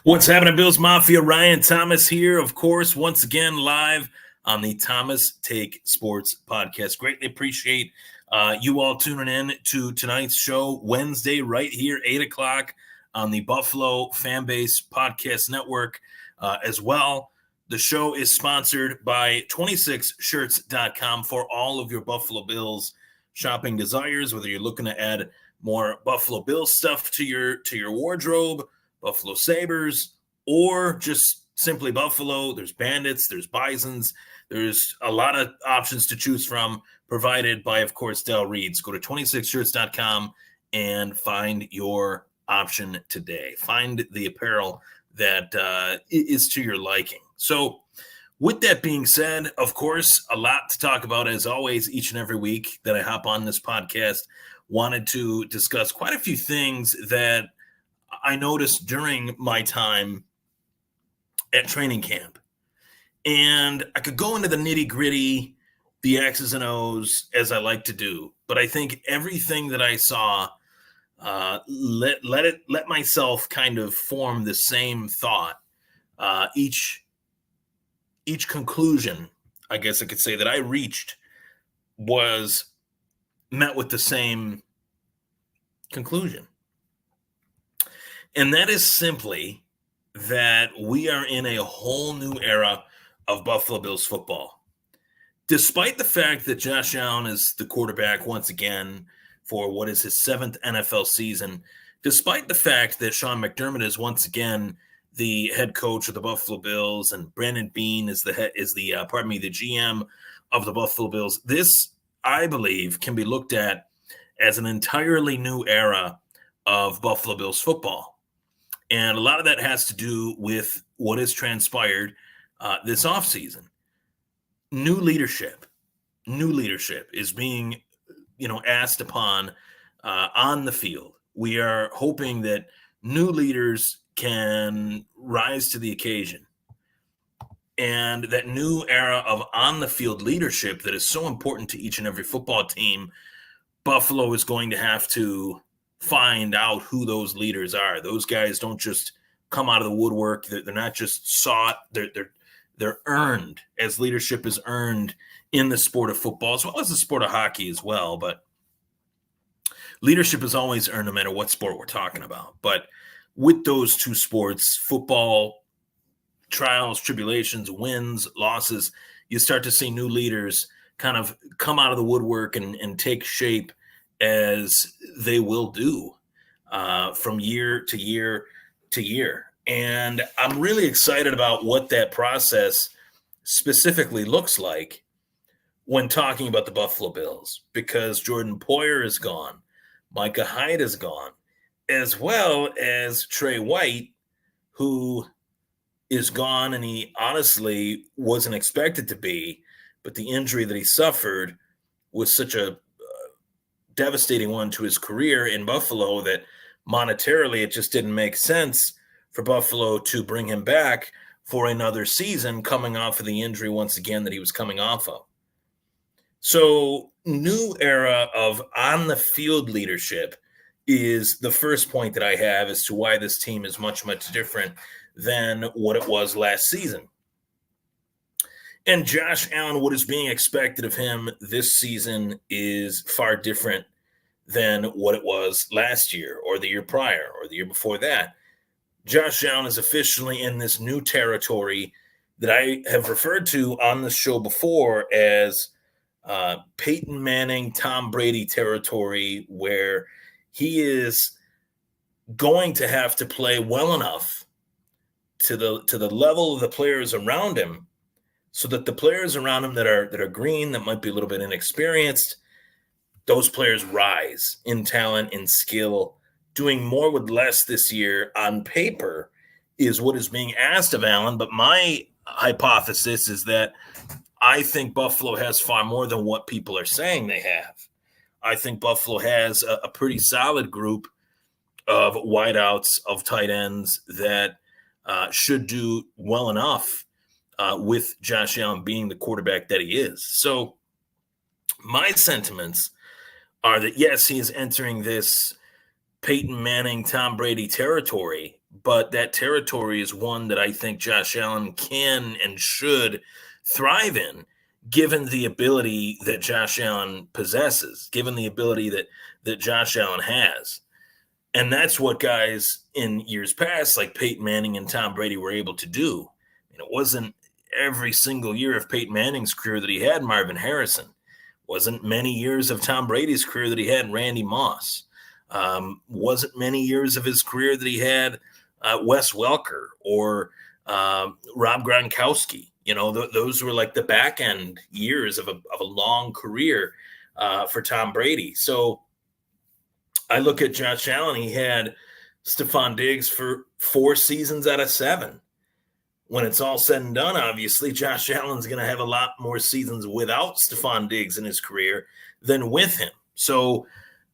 What's happening, Bills Mafia? Ryan Thomas here, of course, once again live on the Thomas Take Sports podcast. Greatly appreciate you all tuning in to tonight's show, Wednesday, right here, 8 o'clock on the Buffalo Fanbase Podcast Network as well. The show is sponsored by 26shirts.com for all of your Buffalo Bills shopping desires, whether you're looking to add more Buffalo Bills stuff to your wardrobe, Buffalo Sabres, or just simply Buffalo. There's Bandits, there's Bisons, there's a lot of options to choose from, provided by, of course, Del Reeds. Go to 26shirts.com and find your option today. Find the apparel that is to your liking. So with that being said, of course, a lot to talk about, as always, each and every week that I hop on this podcast. Wanted to discuss quite a few things that I noticed during my time at training camp. And I could go into the nitty-gritty, the X's and O's, as I like to do. But I think everything that I saw, let myself kind of form the same thought. Each conclusion, I guess I could say, that I reached was met with the same conclusion. And that is simply that we are in a whole new era of Buffalo Bills football. Despite the fact that Josh Allen is the quarterback once again for what is his 7th NFL season, despite the fact that Sean McDermott is once again the head coach of the Buffalo Bills and Brandon Beane is the GM of the Buffalo Bills, this, I believe, can be looked at as an entirely new era of Buffalo Bills football. And a lot of that has to do with what has transpired this offseason. New leadership is being, asked upon on the field. We are hoping that new leaders can rise to the occasion. And that new era of on-the-field leadership that is so important to each and every football team, Buffalo is going to have to find out who those leaders are. Those guys don't just come out of the woodwork. They're not just sought. They're earned, as leadership is earned in the sport of football, as well as the sport of hockey as well. But leadership is always earned no matter what sport we're talking about. But with those two sports, football, trials, tribulations, wins, losses, you start to see new leaders kind of come out of the woodwork and take shape, as they will do from year to year to year. And I'm really excited about what that process specifically looks like when talking about the Buffalo Bills, because Jordan Poyer is gone, Micah Hyde is gone, as well as Trey White, who is gone, and he honestly wasn't expected to be, but the injury that he suffered was such a devastating one to his career in Buffalo that monetarily it just didn't make sense for Buffalo to bring him back for another season, coming off of the injury once again that he was coming off of. So, new era of on-the-field leadership is the first point that I have as to why this team is much, much different than what it was last season. And Josh Allen, what is being expected of him this season is far different than what it was last year or the year prior or the year before that. Josh Allen is officially in this new territory that I have referred to on this show before as Peyton Manning, Tom Brady territory, where he is going to have to play well enough to the level of the players around him, so that the players around him that are green, that might be a little bit inexperienced, those players rise in talent, in skill. Doing more with less this year on paper is what is being asked of Allen. But my hypothesis is that I think Buffalo has far more than what people are saying they have. I think Buffalo has a pretty solid group of wideouts, of tight ends that should do well enough with Josh Allen being the quarterback that he is. So my sentiments are that, yes, he is entering this Peyton Manning, Tom Brady territory, but that territory is one that I think Josh Allen can and should thrive in, given the ability that Josh Allen possesses, given the ability that Josh Allen has. And that's what guys in years past, like Peyton Manning and Tom Brady, were able to do. And it wasn't every single year of Peyton Manning's career that he had Marvin Harrison. Wasn't many years of Tom Brady's career that he had Randy Moss. Wasn't many years of his career that he had Wes Welker or Rob Gronkowski. Those were like the back end years of a long career for Tom Brady. So I look at Josh Allen. He had Stephon Diggs for 4 seasons out of 7. When it's all said and done, obviously, Josh Allen's going to have a lot more seasons without Stephon Diggs in his career than with him. So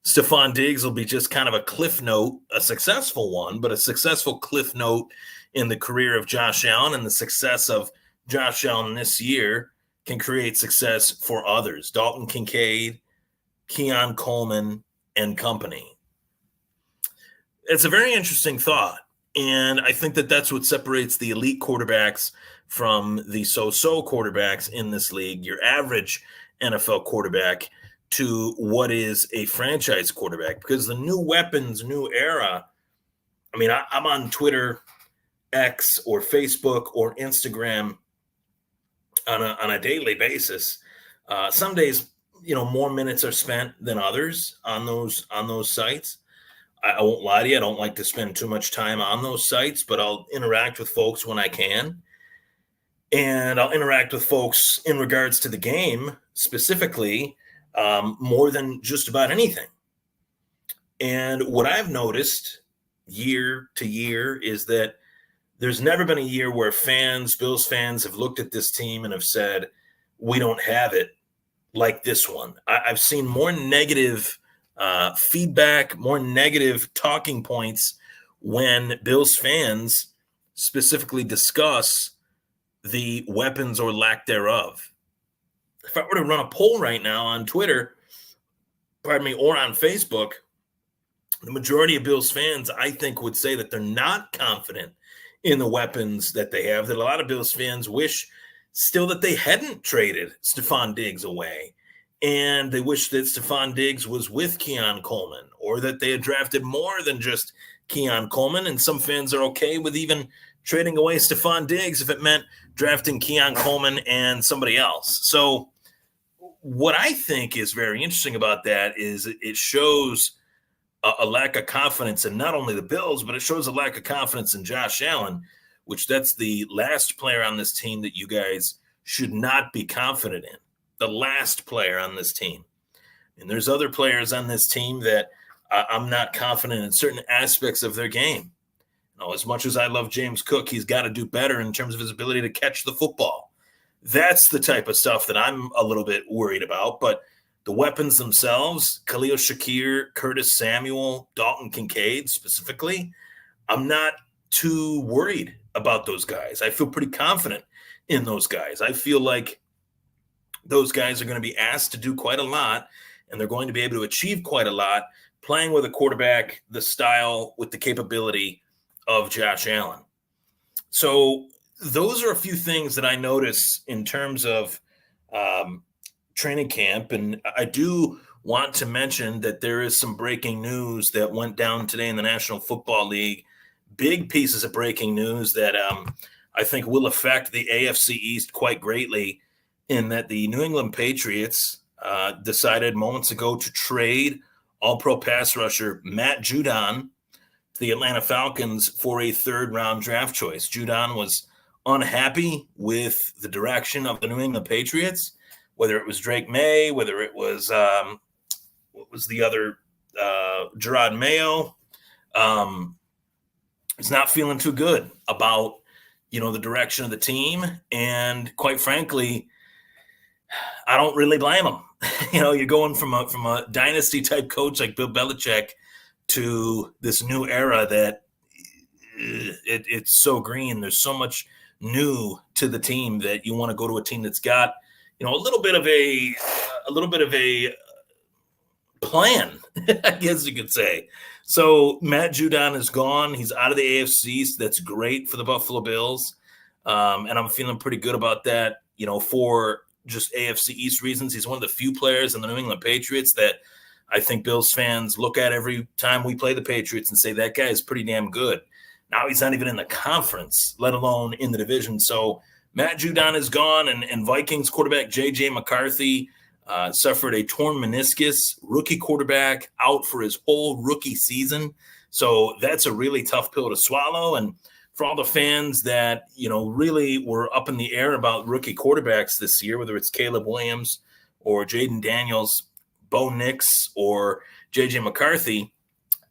Stephon Diggs will be just kind of a cliff note, a successful one, but a successful cliff note in the career of Josh Allen, and the success of Josh Allen this year can create success for others. Dalton Kincaid, Keon Coleman, and company. It's a very interesting thought. And I think that that's what separates the elite quarterbacks from the so-so quarterbacks in this league, your average NFL quarterback, to what is a franchise quarterback. Because the new weapons, new era, I mean, I'm on Twitter, X, or Facebook, or Instagram on a daily basis. Some days, more minutes are spent than others on those sites. I won't lie to you. I don't like to spend too much time on those sites, but I'll interact with folks when I can. And I'll interact with folks in regards to the game specifically more than just about anything. And what I've noticed year to year is that there's never been a year where Bills fans have looked at this team and have said, we don't have it like this one. I've seen more negative feedback, more negative talking points when Bills fans specifically discuss the weapons or lack thereof. If I were to run a poll right now on Twitter, or on Facebook, the majority of Bills fans, I think, would say that they're not confident in the weapons that they have, that a lot of Bills fans wish still that they hadn't traded Stephon Diggs away. And they wish that Stephon Diggs was with Keon Coleman, or that they had drafted more than just Keon Coleman. And some fans are okay with even trading away Stephon Diggs if it meant drafting Keon Coleman and somebody else. So what I think is very interesting about that is it shows a lack of confidence in not only the Bills, but it shows a lack of confidence in Josh Allen, which that's the last player on this team that you guys should not be confident in. The last player on this team. And there's other players on this team that I'm not confident in certain aspects of their game. As much as I love James Cook, he's got to do better in terms of his ability to catch the football. That's the type of stuff that I'm a little bit worried about. But the weapons themselves, Khalil Shakir, Curtis Samuel, Dalton Kincaid specifically, I'm not too worried about those guys. I feel pretty confident in those guys. I feel like those guys are going to be asked to do quite a lot, and they're going to be able to achieve quite a lot playing with a quarterback, the style, with the capability of Josh Allen. So those are a few things that I notice in terms of training camp. And I do want to mention that there is some breaking news that went down today in the National Football League. Big pieces of breaking news that I think will affect the AFC East quite greatly, in that the New England Patriots decided moments ago to trade all-pro pass rusher Matt Judon to the Atlanta Falcons for a third-round draft choice. Judon was unhappy with the direction of the New England Patriots, whether it was Drake May, whether it was what was the other, Gerard Mayo. He's not feeling too good about, the direction of the team. And quite frankly, I don't really blame him. You're going from a dynasty type coach like Bill Belichick to this new era that it's so green. There's so much new to the team that you want to go to a team that's got, a little bit of a plan, I guess you could say. So Matt Judon is gone. He's out of the AFC. So that's great for the Buffalo Bills. And I'm feeling pretty good about that, for just AFC East reasons. He's one of the few players in the New England Patriots that I think Bills fans look at every time we play the Patriots and say, that guy is pretty damn good. Now he's not even in the conference, let alone in the division. So Matt Judon is gone, and Vikings quarterback J.J. McCarthy suffered a torn meniscus, rookie quarterback out for his whole rookie season. So that's a really tough pill to swallow. And for all the fans that, really were up in the air about rookie quarterbacks this year, whether it's Caleb Williams or Jaden Daniels, Bo Nix, or J.J. McCarthy,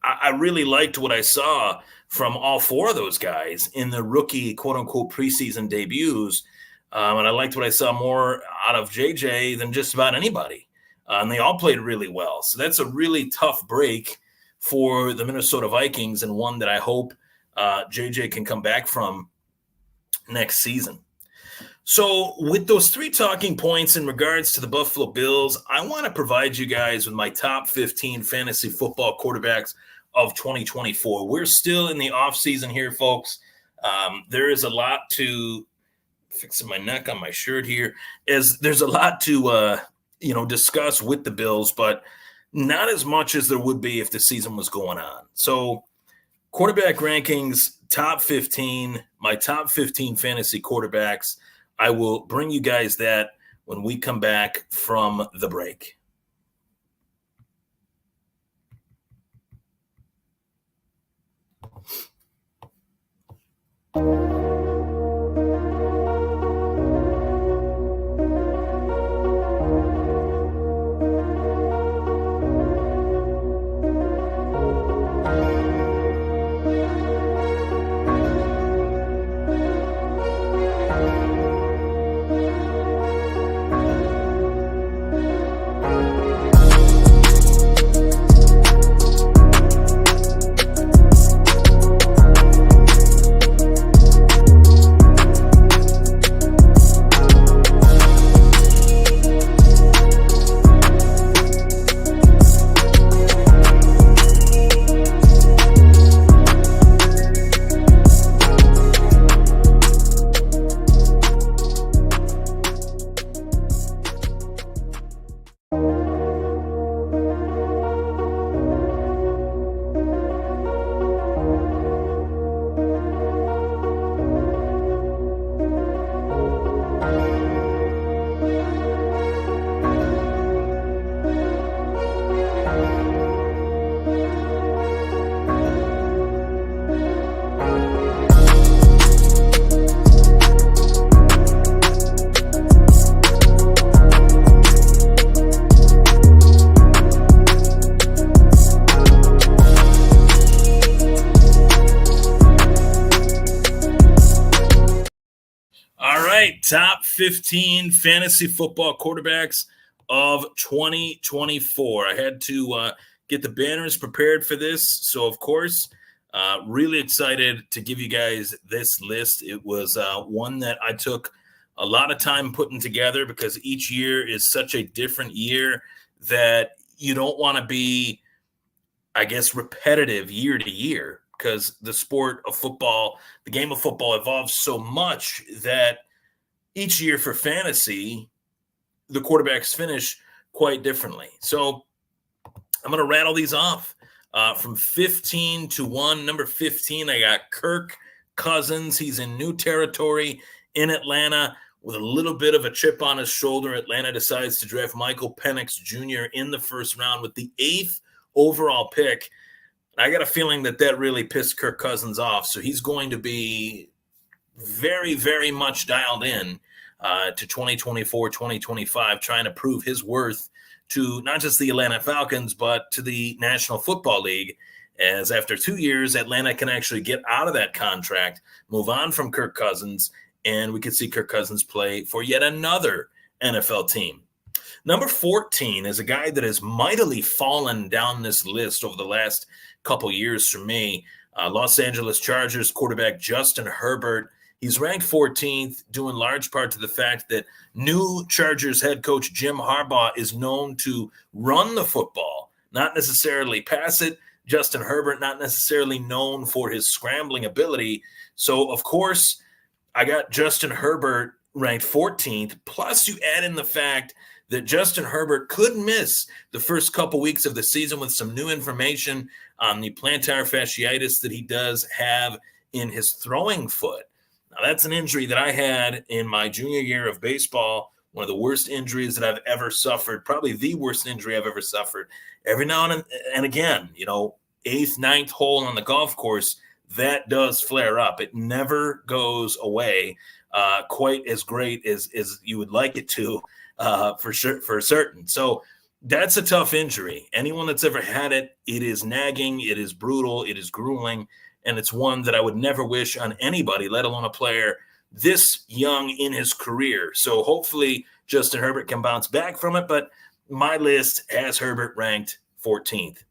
I really liked what I saw from all four of those guys in the rookie, quote-unquote, preseason debuts. And I liked what I saw more out of JJ than just about anybody. And they all played really well. So that's a really tough break for the Minnesota Vikings, and one that I hope JJ can come back from next season. So with those three talking points in regards to the Buffalo Bills, I want to provide you guys with my top 15 fantasy football quarterbacks of 2024. We're still in the offseason here, folks. There is a lot to fixing my neck on my shirt here, as there's a lot to discuss with the Bills, but not as much as there would be if the season was going on. So quarterback rankings, top 15, my top 15 fantasy quarterbacks. I will bring you guys that when we come back from the break. Top 15 fantasy football quarterbacks of 2024. I had to get the banners prepared for this. So, of course, really excited to give you guys this list. It was one that I took a lot of time putting together, because each year is such a different year that you don't want to be, I guess, repetitive year to year, because the sport of football, the game of football, evolves so much that each year for fantasy, the quarterbacks finish quite differently. So I'm going to rattle these off from 15 to 1. Number 15, I got Kirk Cousins. He's in new territory in Atlanta with a little bit of a chip on his shoulder. Atlanta decides to draft Michael Penix Jr. in the first round with the 8th overall pick. I got a feeling that really pissed Kirk Cousins off. So he's going to be very, very much dialed in to 2024, 2025, trying to prove his worth to not just the Atlanta Falcons, but to the National Football League, as after 2 years, Atlanta can actually get out of that contract, move on from Kirk Cousins, and we could see Kirk Cousins play for yet another NFL team. Number 14 is a guy that has mightily fallen down this list over the last couple years for me. Los Angeles Chargers quarterback Justin Herbert. He's ranked 14th, due in large part to the fact that new Chargers head coach Jim Harbaugh is known to run the football, not necessarily pass it. Justin Herbert, not necessarily known for his scrambling ability. So, of course, I got Justin Herbert ranked 14th. Plus, you add in the fact that Justin Herbert could miss the first couple weeks of the season with some new information on the plantar fasciitis that he does have in his throwing foot. Now, that's an injury that I had in my junior year of baseball, one of the worst injuries that I've ever suffered, probably the worst injury I've ever suffered. Every now and again, eighth, ninth hole on the golf course, that does flare up. It never goes away quite as great as you would like it to, for certain. So that's a tough injury. Anyone that's ever had it, it is nagging, it is brutal, it is grueling, and it's one that I would never wish on anybody, let alone a player this young in his career. So hopefully Justin Herbert can bounce back from it, but my list has Herbert ranked 14th.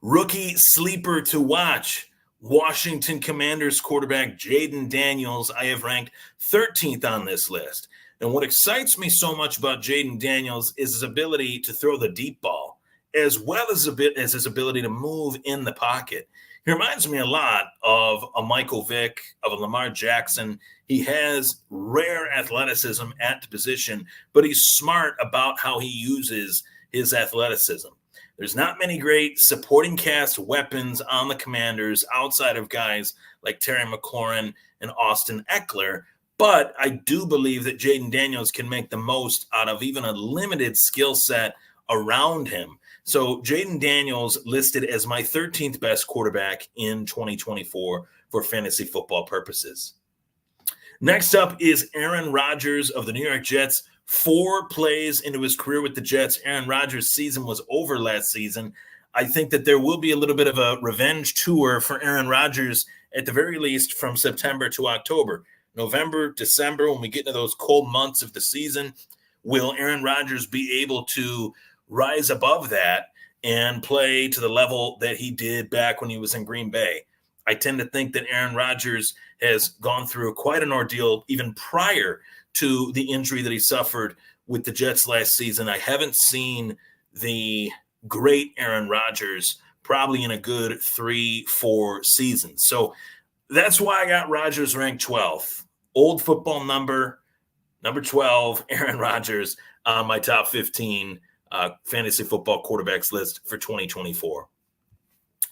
Rookie sleeper to watch, Washington Commanders quarterback Jayden Daniels. I have ranked 13th on this list. And what excites me so much about Jayden Daniels is his ability to throw the deep ball, as well as his ability to move in the pocket. He reminds me a lot of a Michael Vick, of a Lamar Jackson. He has rare athleticism at the position, but he's smart about how he uses his athleticism. There's not many great supporting cast weapons on the Commanders outside of guys like Terry McLaurin and Austin Eckler, but I do believe that Jayden Daniels can make the most out of even a limited skill set around him. So Jayden Daniels listed as my 13th best quarterback in 2024 for fantasy football purposes. Next up is Aaron Rodgers of the New York Jets. 4 plays into his career with the Jets. Aaron Rodgers' season was over last season. I think that there will be a little bit of a revenge tour for Aaron Rodgers, at the very least from September to October. November, December, when we get into those cold months of the season, will Aaron Rodgers be able to rise above that and play to the level that he did back when he was in Green Bay? I tend to think that Aaron Rodgers has gone through quite an ordeal even prior to the injury that he suffered with the Jets last season. I haven't seen the great Aaron Rodgers probably in a good 3-4 seasons. So that's why I got Rodgers ranked 12th. Old football number 12, Aaron Rodgers on my top 15 fantasy football quarterbacks list for 2024.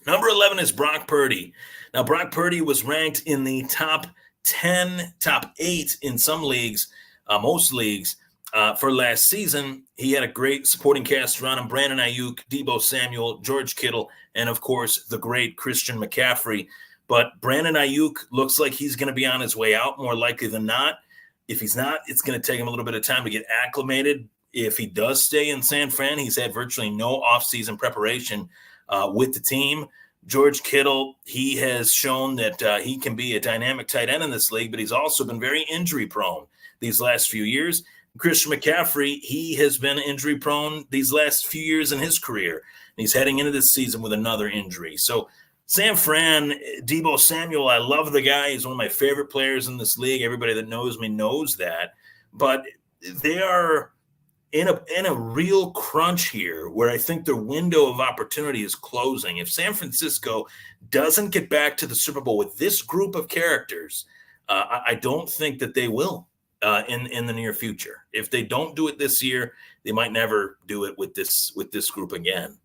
Number 11 is Brock Purdy. Now, Brock Purdy was ranked in the top 10, top 8 in some leagues, most leagues, for last season. He had a great supporting cast around him: Brandon Ayuk, Deebo Samuel, George Kittle, and, of course, the great Christian McCaffrey. But Brandon Ayuk looks like he's going to be on his way out more likely than not. If he's not, it's going to take him a little bit of time to get acclimated. If he does stay in San Fran, he's had virtually no offseason preparation with the team. George Kittle, he has shown that he can be a dynamic tight end in this league, but he's also been very injury prone these last few years. Christian McCaffrey, he has been injury prone these last few years in his career. And he's heading into this season with another injury. So San Fran, Deebo Samuel, I love the guy. He's one of my favorite players in this league. Everybody that knows me knows that. But they are in a real crunch here, where I think their window of opportunity is closing. If San Francisco doesn't get back to the Super Bowl with this group of characters, I don't think that they will in the near future. If they don't do it this year, they might never do it with this group again.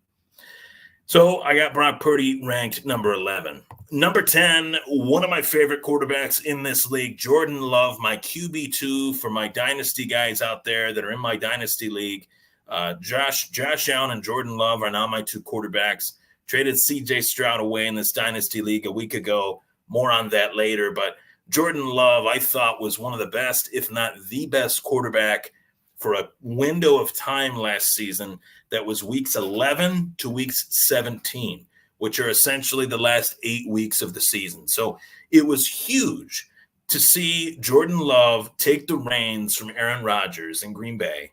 So I got Brock Purdy ranked number 11. Number 10, one of my favorite quarterbacks in this league, Jordan Love, my QB2 for my dynasty guys out there that are in my dynasty league. Josh Allen and Jordan Love are now my 2 quarterbacks. Traded CJ Stroud away in this dynasty league a week ago. More on that later. But Jordan Love, I thought, was one of the best, if not the best quarterback for a window of time last season that was weeks 11 to weeks 17, which are essentially the last 8 weeks of the season. So it was huge to see Jordan Love take the reins from Aaron Rodgers in Green Bay.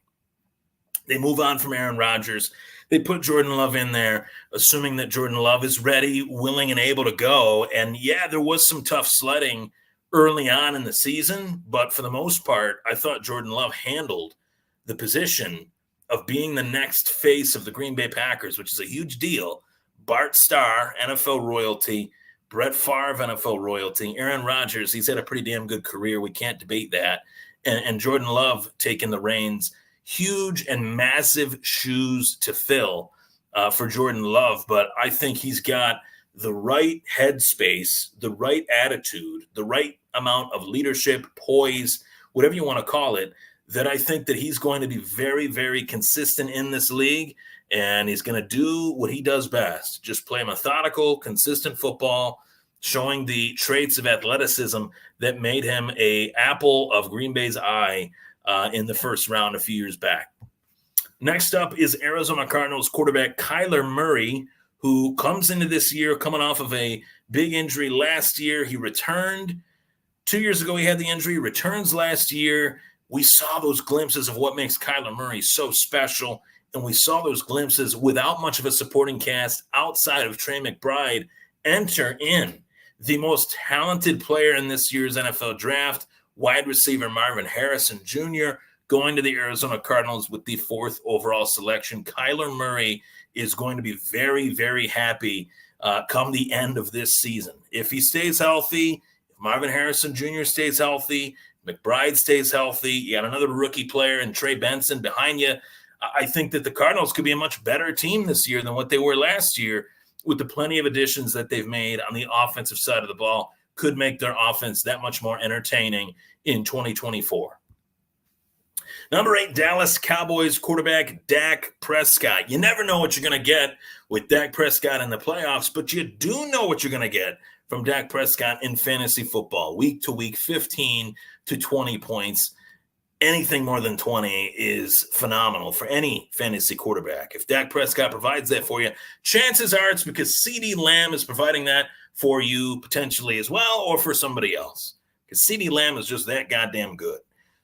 They move on from Aaron Rodgers. They put Jordan Love in there, assuming that Jordan Love is ready, willing, and able to go. And yeah, there was some tough sledding early on in the season, but for the most part, I thought Jordan Love handled the position of being the next face of the Green Bay Packers, which is a huge deal. Bart Starr, NFL royalty. Brett Favre, NFL royalty. Aaron Rodgers, he's had a pretty damn good career. We can't debate that. And Jordan Love taking the reins. Huge and massive shoes to fill for Jordan Love, but I think he's got the right headspace, the right attitude, the right amount of leadership, poise, whatever you want to call it, that I think that he's going to be very, very consistent in this league, and he's going to do what he does best, just play methodical, consistent football, showing the traits of athleticism that made him an apple of Green Bay's eye in the first round a few years back. Next up is Arizona Cardinals quarterback Kyler Murray, who comes into this year coming off of a big injury last year. He returned. 2 years ago, he had the injury, returns last year. We saw those glimpses of what makes Kyler Murray so special, and we saw those glimpses without much of a supporting cast outside of Trey McBride enter in. The most talented player in this year's NFL draft, wide receiver Marvin Harrison Jr., going to the Arizona Cardinals with the 4th overall selection. Kyler Murray is going to be very, very happy come the end of this season. If he stays healthy, if Marvin Harrison Jr. stays healthy, McBride stays healthy, you got another rookie player and Trey Benson behind you, I think that the Cardinals could be a much better team this year than what they were last year, with the plenty of additions that they've made on the offensive side of the ball. Could make their offense that much more entertaining in 2024. Number 8, Dallas Cowboys quarterback Dak Prescott. You never know what you're going to get with Dak Prescott in the playoffs, but you do know what you're going to get from Dak Prescott in fantasy football. Week to week, 15 to 20 points. Anything more than 20 is phenomenal for any fantasy quarterback. If Dak Prescott provides that for you, chances are it's because CeeDee Lamb is providing that for you potentially as well, or for somebody else. Because CeeDee Lamb is just that goddamn good.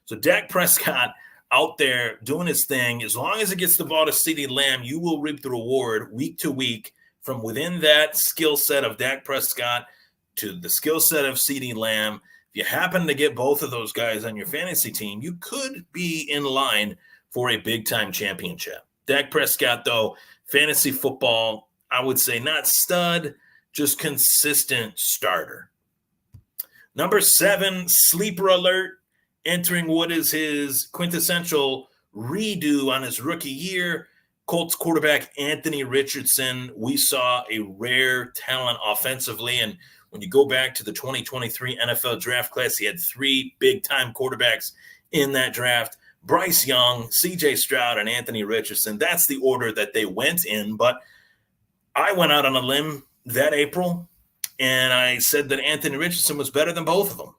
So Dak Prescott out there doing his thing, as long as it gets the ball to CeeDee Lamb, you will reap the reward week to week from within that skill set of Dak Prescott to the skill set of CeeDee Lamb. If you happen to get both of those guys on your fantasy team, you could be in line for a big-time championship. Dak Prescott, though, fantasy football, I would say not stud, just consistent starter. Number 7, sleeper alert, entering what is his quintessential redo on his rookie year. Colts quarterback Anthony Richardson. We saw a rare talent offensively, and when you go back to the 2023 NFL draft class, he had 3 big-time quarterbacks in that draft. Bryce Young, C.J. Stroud, and Anthony Richardson. That's the order that they went in, but I went out on a limb that April, and I said that Anthony Richardson was better than both of them.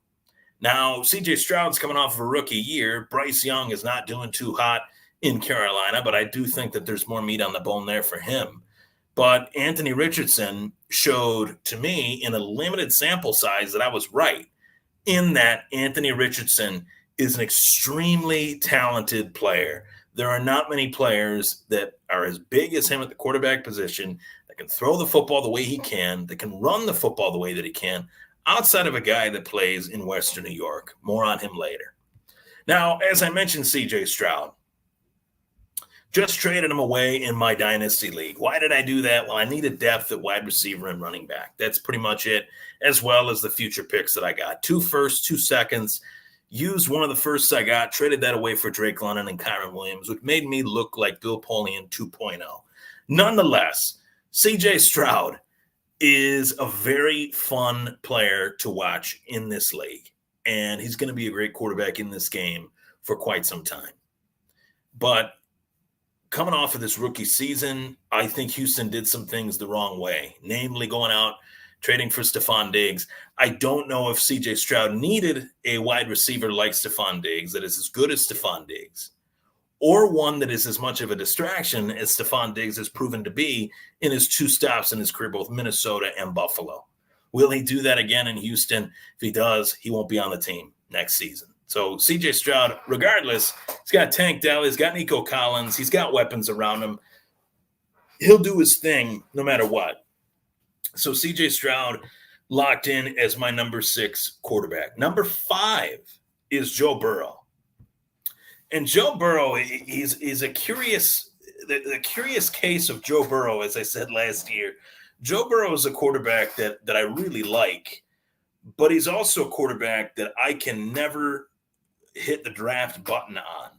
Now, C.J. Stroud's coming off of a rookie year. Bryce Young is not doing too hot in Carolina, but I do think that there's more meat on the bone there for him. But Anthony Richardson showed to me in a limited sample size that I was right, in that Anthony Richardson is an extremely talented player. There are not many players that are as big as him at the quarterback position, that can throw the football the way he can, that can run the football the way that he can, outside of a guy that plays in Western New York. More on him later. Now, as I mentioned, C.J. Stroud, just traded him away in my dynasty league. Why did I do that? Well, I needed depth at wide receiver and running back. That's pretty much it, as well as the future picks that I got. 2 firsts, 2 seconds. Used one of the firsts I got, traded that away for Drake London and Kyron Williams, which made me look like Bill Polian 2.0. Nonetheless, C.J. Stroud is a very fun player to watch in this league, and he's going to be a great quarterback in this game for quite some time. But coming off of this rookie season, I think Houston did some things the wrong way, namely going out, trading for Stephon Diggs. I don't know if C.J. Stroud needed a wide receiver like Stephon Diggs that is as good as Stephon Diggs, or one that is as much of a distraction as Stephon Diggs has proven to be in his 2 stops in his career, both Minnesota and Buffalo. Will he do that again in Houston? If he does, he won't be on the team next season. So C.J. Stroud, regardless, he's got Tank Dell, he's got Nico Collins, he's got weapons around him. He'll do his thing no matter what. So C.J. Stroud locked in as my number 6 quarterback. Number 5 is Joe Burrow. And Joe Burrow, he's a curious, the curious case of Joe Burrow, as I said last year. Joe Burrow is a quarterback that I really like, but he's also a quarterback that I can never hit the draft button on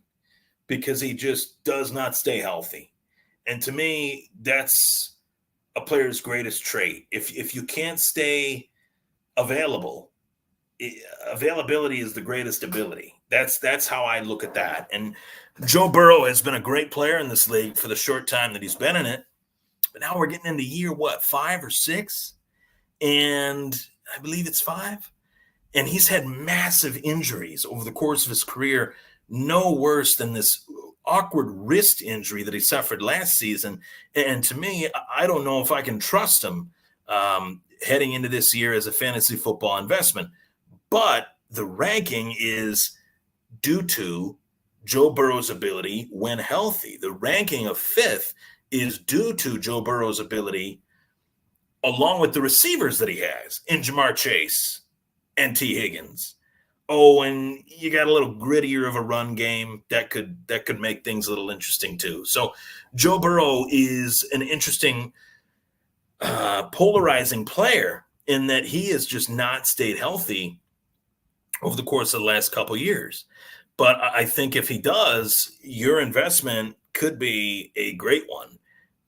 because he just does not stay healthy. And to me, that's a player's greatest trait. If you can't stay available, availability is the greatest ability. That's how I look at that. And Joe Burrow has been a great player in this league for the short time that he's been in it. But now we're getting into year what, 5 or 6? And I believe it's 5. And he's had massive injuries over the course of his career, no worse than this awkward wrist injury that he suffered last season. And to me, I don't know if I can trust him heading into this year as a fantasy football investment. But the ranking is due to Joe Burrow's ability when healthy. The ranking of 5th is due to Joe Burrow's ability, along with the receivers that he has in Jamar Chase and T. Higgins. Oh, and you got a little grittier of a run game that could make things a little interesting too. So Joe Burrow is an interesting, polarizing player in that he has just not stayed healthy over the course of the last couple of years. But I think if he does, your investment could be a great one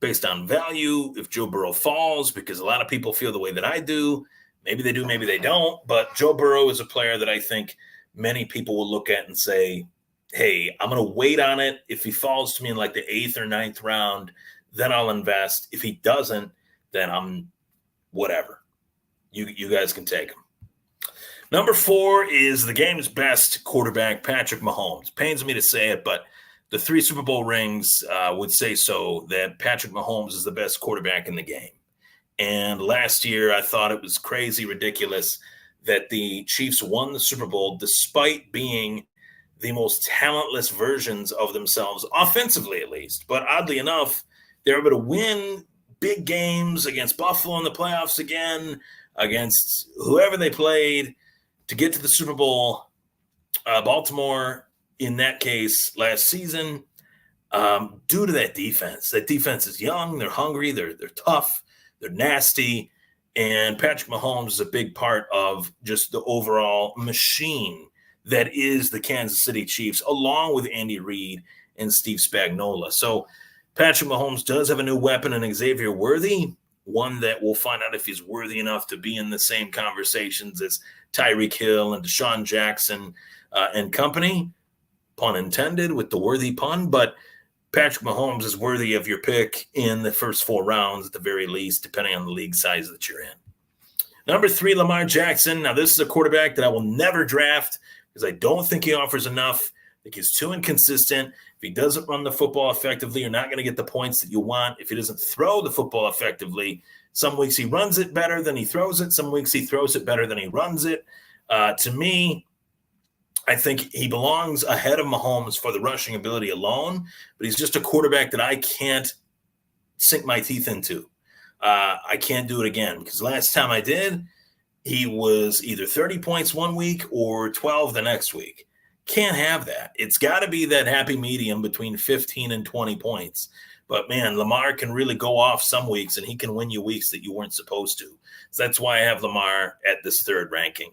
based on value. If Joe Burrow falls, because a lot of people feel the way that I do, maybe they do, maybe they don't. But Joe Burrow is a player that I think many people will look at and say, hey, I'm going to wait on it. If he falls to me in like the 8th or 9th round, then I'll invest. If he doesn't, then I'm whatever. You guys can take him. Number 4 is the game's best quarterback, Patrick Mahomes. Pains me to say it, but the 3 Super Bowl rings would say so, that Patrick Mahomes is the best quarterback in the game. And last year, I thought it was crazy, ridiculous that the Chiefs won the Super Bowl despite being the most talentless versions of themselves, offensively at least. But oddly enough, they were able to win big games against Buffalo in the playoffs again, against whoever they played, to get to the Super Bowl. Baltimore, in that case, last season, due to that defense. That defense is young, they're hungry, they're tough, they're nasty, and Patrick Mahomes is a big part of just the overall machine that is the Kansas City Chiefs, along with Andy Reid and Steve Spagnuolo. So Patrick Mahomes does have a new weapon in Xavier Worthy, one that we'll find out if he's worthy enough to be in the same conversations as Tyreek Hill and Deshaun Jackson and company, pun intended with the worthy pun. But Patrick Mahomes is worthy of your pick in the first 4 rounds at the very least, depending on the league size that you're in. Number 3, Lamar Jackson. Now, this is a quarterback that I will never draft because I don't think he offers enough. I think he's too inconsistent. If he doesn't run the football effectively, you're not going to get the points that you want. If he doesn't throw the football effectively, some weeks he runs it better than he throws it. Some weeks he throws it better than he runs it. To me, I think he belongs ahead of Mahomes for the rushing ability alone, but he's just a quarterback that I can't sink my teeth into. I can't do it again because last time I did, he was either 30 points one week or 12 the next week. Can't have that. It's got to be that happy medium between 15 and 20 points. But, man, Lamar can really go off some weeks, and he can win you weeks that you weren't supposed to. So that's why I have Lamar at this 3rd ranking.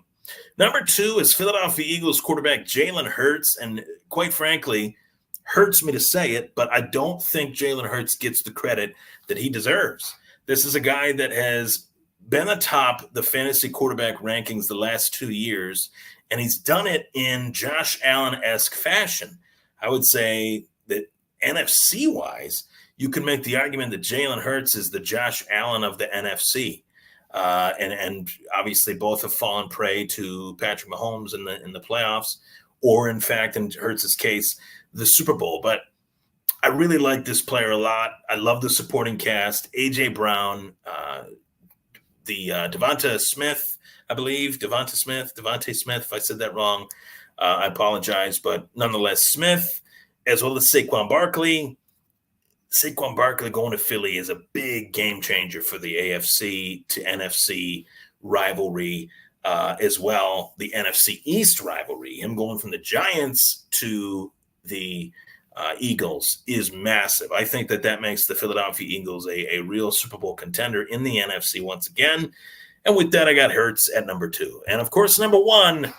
Number 2 is Philadelphia Eagles quarterback Jalen Hurts. And quite frankly, hurts me to say it, but I don't think Jalen Hurts gets the credit that he deserves. This is a guy that has been atop the fantasy quarterback rankings the last 2 years, and he's done it in Josh Allen-esque fashion. I would say that NFC-wise, you can make the argument that Jalen Hurts is the Josh Allen of the NFC. And obviously both have fallen prey to Patrick Mahomes in the playoffs, or in fact, in Hurts' case, the Super Bowl. But I really like this player a lot. I love the supporting cast. A.J. Brown, Devonta Smith, I believe. Devonta Smith, if I said that wrong, I apologize. But nonetheless, Smith, as well as Saquon Barkley. Saquon Barkley going to Philly is a big game changer for the AFC to NFC rivalry, as well, the NFC East rivalry. Him going from the Giants to the Eagles is massive. I think that makes the Philadelphia Eagles a real Super Bowl contender in the NFC once again. And with that, I got Hurts at number 2. And of course, number 1,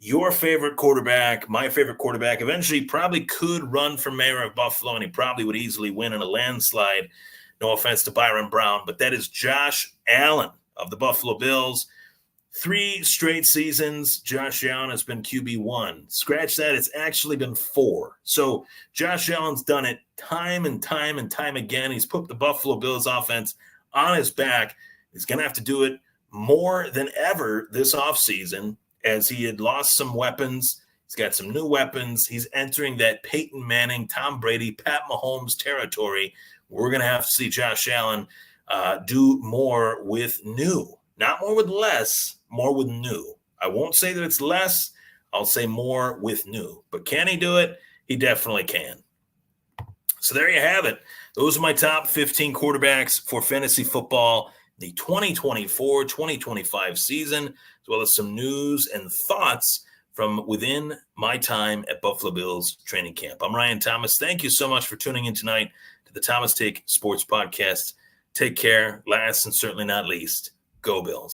your favorite quarterback, my favorite quarterback, eventually probably could run for mayor of Buffalo, and he probably would easily win in a landslide. No offense to Byron Brown, but that is Josh Allen of the Buffalo Bills. 3 straight seasons, Josh Allen has been QB1. Scratch that, it's actually been 4. So Josh Allen's done it time and time and time again. He's put the Buffalo Bills offense on his back. He's going to have to do it more than ever this offseason, as he had lost some weapons. He's got some new weapons. He's entering that Peyton Manning, Tom Brady, Pat Mahomes territory. We're going to have to see Josh Allen do more with new. Not more with less, more with new. I won't say that it's less. I'll say more with new. But can he do it? He definitely can. So there you have it. Those are my top 15 quarterbacks for fantasy football, the 2024-2025 season, as well as some news and thoughts from within my time at Buffalo Bills training camp. I'm Ryan Thomas. Thank you so much for tuning in tonight to the Thomas Take Sports Podcast. Take care. Last and certainly not least, go Bills.